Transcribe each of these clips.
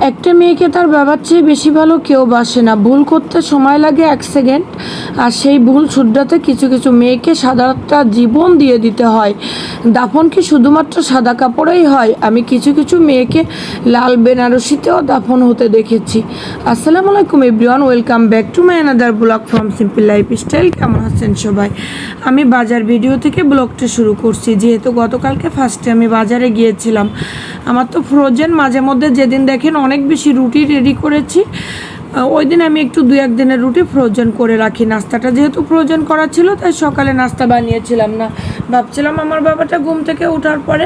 একটা মেয়েকে তার বাবার চেয়ে বেশি ভালো কেউ বাসে না। ভুল করতে সময় লাগে 1 সেকেন্ড, আর সেই ভুল শুধরাতে কিছু কিছু মেয়েকে সাদাটা জীবন দিয়ে দিতে হয়। দাফন কি শুধুমাত্র সাদা কাপড়েই হয়? আমি কিছু কিছু মেয়েকে লাল বেনারসিতেও দাফন হতে দেখেছি। আসসালামু আলাইকুম everyone, welcome back to my another blog from simple lifestyle. কেমন আছেন সবাই? আমি বাজার ভিডিও থেকে ব্লগটা শুরু করছি, যেহেতু গতকালকে ফার্স্টে আমি বাজারে গিয়েছিলাম। আমার তো ফ্রোজেন মাঝে মধ্যে যেদিন দেখেন অনেক বেশি রুটি রেডি করেছি, ওই দিন আমি একটু 2-1 দিনের রুটি ফ্রোজেন করে রাখি। নাস্তাটা যেহেতু ফ্রোজেন করা ছিল, তাই সকালে নাস্তা বানিয়েছিলাম না। ভাবছিলাম আমার বাবাটা ঘুম থেকে ওঠার পরে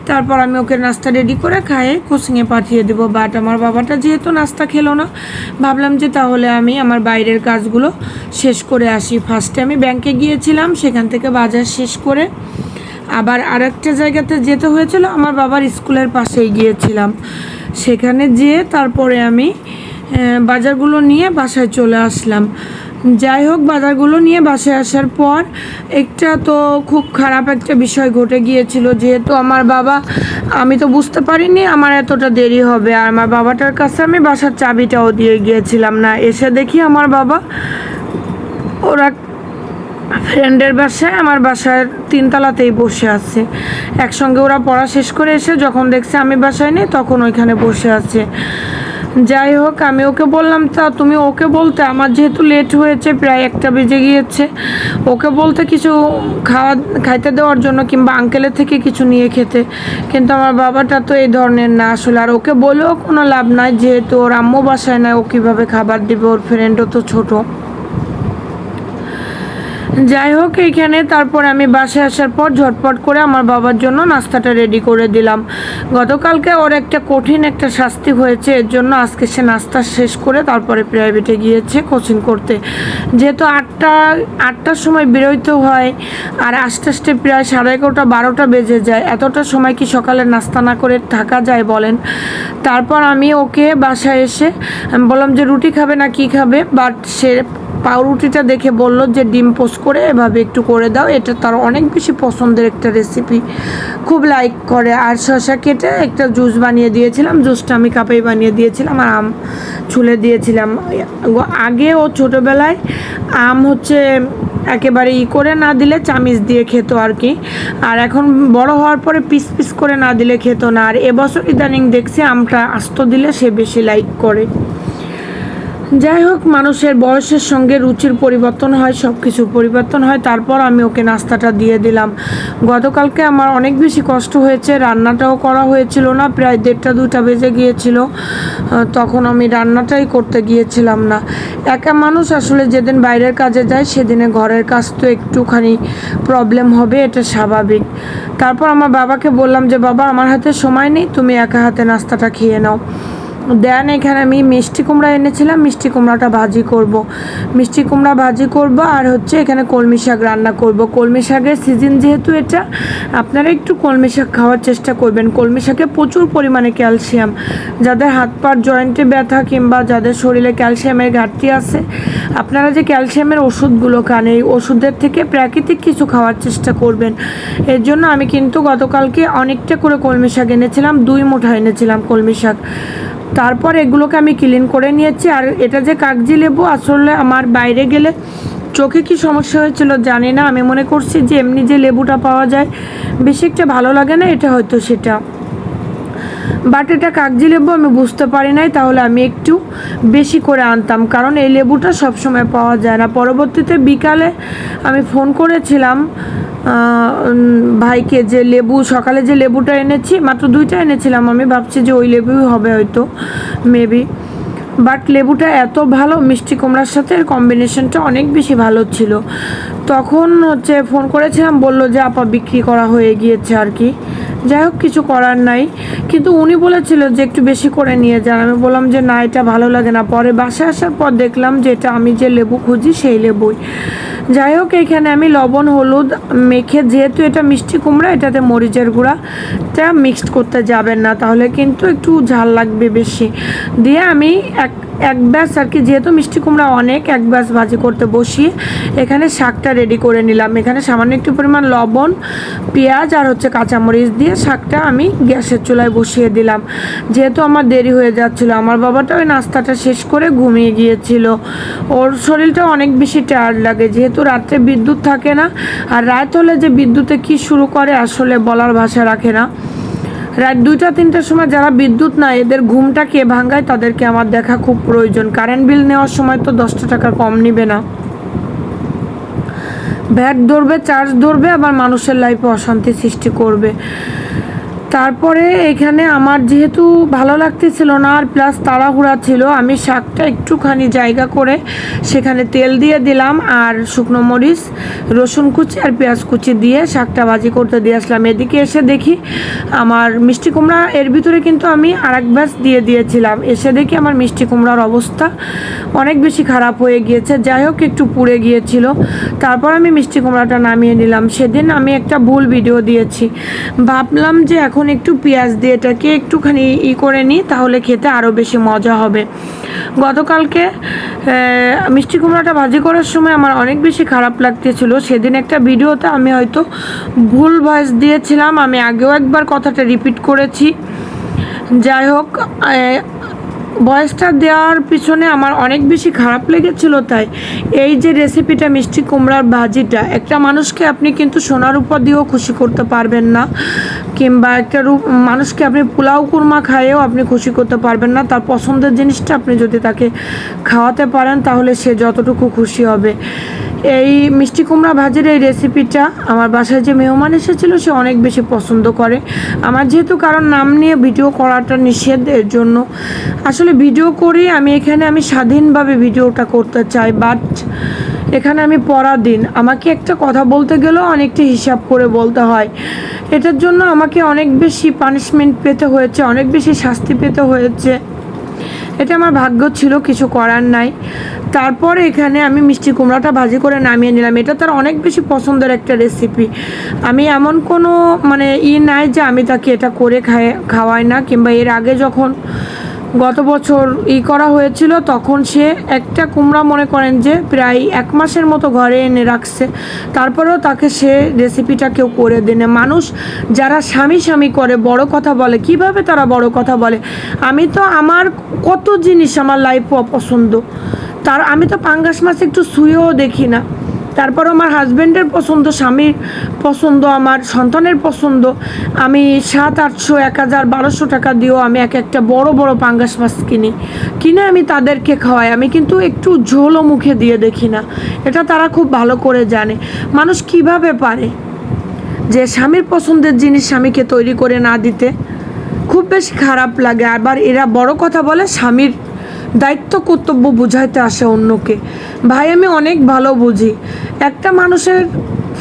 তারপর আমি ওকে নাস্তা রেডি করে খাইয়ে কোচিংয়ে পাঠিয়ে দেবো। বাট আমার বাবাটা যেহেতু নাস্তা খেলো না, ভাবলাম যে তাহলে আমি আমার বাইরের কাজগুলো শেষ করে আসি। ফার্স্টে আমি ব্যাংকে গিয়েছিলাম, সেখান থেকে বাজার শেষ করে আবার আরেকটা জায়গাতে যেতে হয়েছিল, আমার বাবার স্কুলের পাশেই গিয়েছিলাম। সেখানে যেয়ে তারপরে আমি বাজারগুলো নিয়ে বাসায় চলে আসলাম। যাই হোক, বাজারগুলো নিয়ে বাসায় আসার পর একটা তো খুব খারাপ একটা বিষয় ঘটে গিয়েছিল। যেহেতু আমার বাবা, আমি তো বুঝতে পারিনি আমার এতটা দেরি হবে, আর আমার বাবাটার কাছে আমি বাসার চাবিটাও দিয়ে গিয়েছিলাম না। এসে দেখি আমার বাবা ওরা ফ্রেন্ডের বাসায় আমার বাসার 3তলাতেই বসে আছে। একসঙ্গে ওরা পড়া শেষ করে এসে যখন দেখছে আমি বাসায় নেই, তখন ওইখানে বসে আছে। যাই হোক, আমি ওকে বললাম, তা তুমি ওকে বলতে, আমার যেহেতু লেট হয়েছে, প্রায় 1টা বেজে গিয়েছে, ওকে বলতে কিছু খাইতে দেওয়ার জন্য কিংবা আঙ্কেলের থেকে কিছু নিয়ে খেতে। কিন্তু আমার বাবাটা তো এই ধরনের না আসলে, আর ওকে বলেও কোনো লাভ নাই, যেহেতু ওর আম্মু বাসায় নাই, ও কীভাবে খাবার দেবে? ওর ফ্রেন্ডও তো ছোটো। যাই হোক, এইখানে তারপর আমি বাসায় আসার পর ঝটপট করে আমার বাবার জন্য নাস্তাটা রেডি করে দিলাম। গতকালকে ওর একটা কঠিন একটা শাস্তি হয়েছে, এর জন্য আজকে সে নাস্তা শেষ করে তারপরে প্রাইভেটে গিয়েছে কোচিং করতে। যেহেতু আটটার সময় বেরোইতে হয়, আর আস্তে আস্তে প্রায় 11:30 12টা বেজে যায়। এতটা সময় কি সকালে নাস্তা না করে থাকা যায় বলেন? তারপর আমি ওকে বাসায় এসে আমি বললাম যে রুটি খাবে না কি খাবে, বাট সে পাউরুটিটা দেখে বলল যে ডিম পোস্ট করে এভাবে একটু করে দাও, এটা তার অনেক বেশি পছন্দের একটা রেসিপি, খুব লাইক করে। আর শসা কেটে একটা জুস বানিয়ে দিয়েছিলাম, জুসটা আমি কাপেই বানিয়ে দিয়েছিলাম, আর আম ছুলে দিয়েছিলাম। আগে ও ছোটোবেলায় আম একেবারে করে না দিলে চামিচ দিয়ে খেত আর কি, আর এখন বড় হওয়ার পরে পিস পিস করে না দিলে খেত না। আর এবছর ইদানিং দেখছি আমটা আস্ত দিলে সে বেশি লাইক করে। যাই হোক, মানুষের বয়সের সঙ্গে রুচির পরিবর্তন হয়, সব কিছুর পরিবর্তন হয়। তারপর আমি ওকে নাস্তাটা দিয়ে দিলাম। গতকালকে আমার অনেক বেশি কষ্ট হয়েছে, রান্নাটাও করা হয়েছিল না, প্রায় 1:30-2টা বেজে গিয়েছিল, তখন আমি রান্নাটাই করতে গিয়েছিলাম না। একা মানুষ আসলে যেদিন বাইরের কাজে যায়, সেদিনে ঘরের কাজ তো একটুখানি প্রবলেম হবে, এটা স্বাভাবিক। তারপর আমার বাবাকে বললাম যে বাবা, আমার হাতে সময় নেই, তুমি একা হাতে নাস্তাটা খেয়ে নাও। দেন এখানে আমি মিষ্টি কুমড়া এনেছিলাম, মিষ্টি কুমড়াটা ভাজি করব, মিষ্টি কুমড়া ভাজি করব। আর এখানে কলমি শাক রান্না করব। কলমি শাকের সিজন যেহেতু এটা, আপনারা একটু কলমি শাক খাওয়ার চেষ্টা করবেন। কলমি শাকে প্রচুর পরিমাণে ক্যালসিয়াম, যাদের হাত পার জয়েন্টে ব্যথা কিংবা যাদের শরীরে ক্যালসিয়ামের ঘাটতি আছে, আপনারা যে ক্যালসিয়ামের ওষুধগুলো খান, এই ওষুধের থেকে প্রাকৃতিক কিছু খাওয়ার চেষ্টা করবেন। এর জন্য আমি কিন্তু গতকালকে অনেকটা করে কলমি শাক এনেছিলাম, 2 মুঠা এনেছিলাম কলমি শাক। তারপর এগুলোকে আমি ক্লিন করে নিয়েছি। আর এটা যে কাগজি লেবু, আসলে আমার বাইরে গেলে চোখে কি সমস্যা হয়েছিল জানি না, আমি মনে করছি যে এমনি যে লেবুটা পাওয়া যায় বেশি একটা ভালো লাগে না, এটা হয়তো সেটা, বাট এটা কাগজি লেবু আমি বুঝতে পারি নাই, তাহলে আমি একটু বেশি করে আনতাম, কারণ এই লেবুটা সবসময় পাওয়া যায় না। পরবর্তীতে বিকালে আমি ফোন করেছিলাম ভাইকে, যে সকালে যে লেবুটা এনেছি, মাত্র 2টা এনেছিলাম, আমি ভাবছি যে ওই লেবুই হবে হয়তো, মেবি। বাট লেবুটা এত ভালো, মিষ্টি কুমড়ার সাথে কম্বিনেশনটা অনেক বেশি ভালো ছিল। তখন ফোন করেছিলাম, বলল যে আপা বিক্রি করা হয়ে গিয়েছে আর কি। যাই হোক, কিছু করার নাই, কিন্তু উনি বলেছিল যে একটু বেশি করে নিয়ে যান। আমি বললাম যে না, এটা ভালো লাগে না। পরে বাসায় আসার পর দেখলাম যে এটা আমি যে লেবু খুঁজি সেই লেবুই। যাই হোক, এখানে আমি লবণ হলুদ মেখে, যেহেতু এটা মিষ্টি কুমড়া, এটাতে মরিচের গুঁড়াটা মিক্সড করতে যাবেন না, তাহলে কিন্তু একটু ঝাল লাগবে বেশি, দিয়ে আমি এক ব্যাস আর কি, যেহেতু মিষ্টি কুমড়া অনেক, এক ব্যাস ভাজি করতে বসিয়ে এখানে শাকটা রেডি করে নিলাম। এখানে সামান্য একটু পরিমাণ লবণ, পেঁয়াজ আর হচ্ছে কাঁচামরিচ দিয়ে শাকটা আমি গ্যাসের চুলায় বসিয়ে দিলাম। যেহেতু আমার দেরি হয়ে যাচ্ছিলো, আমার বাবাটা ওই নাস্তাটা শেষ করে ঘুমিয়ে গিয়েছিল। ওর শরীরটা অনেক বেশি টায়ার্ড লাগে, যেহেতু রাত্রে বিদ্যুৎ থাকে না, আর রাত হলে যে বিদ্যুতে কি শুরু করে আসলে বলার ভাষা রাখে না। রাত 2টা-3টার সময় যারা বিদ্যুৎ না, এদের ঘুমটা কে ভাঙায় তাদেরকে আমার দেখা খুব প্রয়োজন। কারেন্ট বিল নেওয়ার সময় তো 10টা টাকা কম নিবে না, ভ্যাট ধরবে, চার্জ ধরবে, আবার মানুষের লাইফে অশান্তি সৃষ্টি করবে। তারপরে এখানে আমার যেহেতু ভালো লাগতেছিল না আর প্লাস তাড়াহুড়া ছিল, আমি শাকটা একটুখানি জায়গা করে সেখানে তেল দিয়ে দিলাম আর শুকনো মরিচ, রসুন কুচি আর পেঁয়াজ কুচি দিয়ে শাকটা ভাজি করতে দিয়ে আসলাম। এদিকে এসে দেখি আমার মিষ্টি কুমড়া এর ভিতরে কিন্তু আমি আরেক ব্যাচ দিয়ে দিয়েছিলাম। এসে দেখি আমার মিষ্টি কুমড়ার অবস্থা অনেক বেশি খারাপ হয়ে গিয়েছে, যাই হোক একটু পুড়ে গিয়েছিল। তারপর আমি মিষ্টি কুমড়াটা নামিয়ে নিলাম। সেদিন আমি একটা ভুল ভিডিও দিয়েছি, ভাবলাম যে এখন একটু পেঁয়াজ দিয়ে এটাকে একটুখানি করে নিই, তাহলে খেতে আরও বেশি মজা হবে। গতকালকে মিষ্টি কুমড়াটা ভাজি করার সময় আমার অনেক বেশি খারাপ লাগতেছিল। সেদিন একটা ভিডিওতে আমি হয়তো ভুল ভয়েস দিয়েছিলাম, আমি আগেও একবার কথাটা রিপিট করেছি। যাই হোক, ভয়েসটা দেওয়ার পিছনে আমার অনেক বেশি খারাপ লেগেছিল। তাই এই যে রেসিপিটা মিষ্টি কুমড়ার ভাজিটা, একটা মানুষকে আপনি কিন্তু সোনার উপর দিয়েও খুশি করতে পারবেন না, কিংবা একটা মানুষকে আপনি পোলাও কুরমা খাইয়েও আপনি খুশি করতে পারবেন না। তার পছন্দের জিনিসটা আপনি যদি তাকে খাওয়াতে পারেন তাহলে সে যতটুকু খুশি হবে। এই মিষ্টি কুমড়া ভাজির এই রেসিপিটা আমার বাসায় যে মেহমান এসেছিল সে অনেক বেশি পছন্দ করে। আমার যেহেতু কারণ নাম নিয়ে ভিডিও করাটা নিষেধ, এর জন্য আসলে ভিডিও করি আমি, এখানে আমি স্বাধীনভাবে ভিডিওটা করতে চাই, বাট এখানে আমি পরাধীন। আমাকে একটা কথা বলতে গেলেও অনেকটা হিসাব করে বলতে হয়। এটার জন্য আমাকে অনেক বেশি পানিশমেন্ট পেতে হয়েছে, অনেক বেশি শাস্তি পেতে হয়েছে। এটা আমার ভাগ্য ছিল, কিছু করার নাই। তারপর এখানে আমি মিষ্টি কুমড়াটা ভাজি করে নামিয়ে নিলাম। এটা তার অনেক বেশি পছন্দের একটা রেসিপি। আমি এমন কোনো নাই যে আমি তাকে এটা করে খাওয়াই না, কিংবা এর আগে যখন গত বছর করা হয়েছিল তখন সে একটা কুমড়া মনে করেন যে প্রায় 1 মাসের মতো ঘরে এনে রাখছে, তারপরেও তাকে সে রেসিপিটা কেউ করে দেনে। মানুষ যারা স্বামী স্বামী করে বড় কথা বলে, কিভাবে তারা বড় কথা বলে? আমি তো আমার কত জিনিস আমার লাইফে অপছন্দ, আমি তো পাঙ্গাস মাছ একটু ছুঁয়েও দেখি না। তারপর আমার হাজব্যান্ডের পছন্দ, স্বামীর পছন্দ, আমার সন্তানের পছন্দ, আমি 700, 1000, 1200 টাকা দিয়েও আমি একটা বড় বড় পাঙ্গাস মাছ কিনে আমি তাদেরকে খাওয়াই। আমি কিন্তু একটু ঝোলও মুখে দিয়ে দেখি না। এটা তারা খুব ভালো করে জানে। মানুষ কিভাবে পারে যে স্বামীর পছন্দের জিনিস স্বামীকে তৈরি করে না দিতে? খুব বেশি খারাপ লাগে। আবার এরা বড় কথা বলে স্বামীর দায়িত্ব কর্তব্য বুঝাইতে আসে অন্যকে। ভাই, আমি অনেক ভালো বুঝি, একটা মানুষের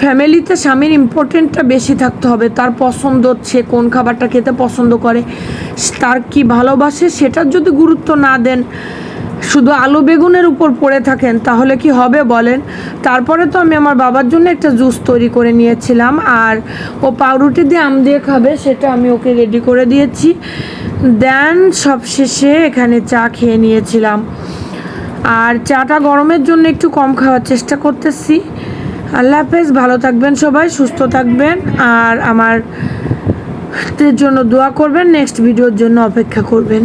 ফ্যামিলিতে স্বামীর ইম্পর্টেন্টটা বেশি থাকতে হবে। তার পছন্দ, সে কোন খাবারটা খেতে পছন্দ করে, তার কি ভালোবাসে, সেটার যদি গুরুত্ব না দেন, শুধু আলু বেগুনের উপর পড়ে থাকেন, তাহলে কি হবে বলেন? তারপরে তো আমি আমার বাবার জন্য একটা জুস তৈরি করে নিয়েছিলাম, আর ও পাউরুটি দিয়ে আম দিয়ে খাবে, সেটা আমি ওকে রেডি করে দিয়েছি। দেন সবশেষে এখানে চা খেয়ে নিয়েছিলাম। আর চাটা গরমের জন্য একটু কম খাওয়ার চেষ্টা করতেছি। আল্লাহ হাফেজ, ভালো থাকবেন সবাই, সুস্থ থাকবেন, আর আমার জন্য দোয়া করবেন, নেক্সট ভিডিওর জন্য অপেক্ষা করবেন।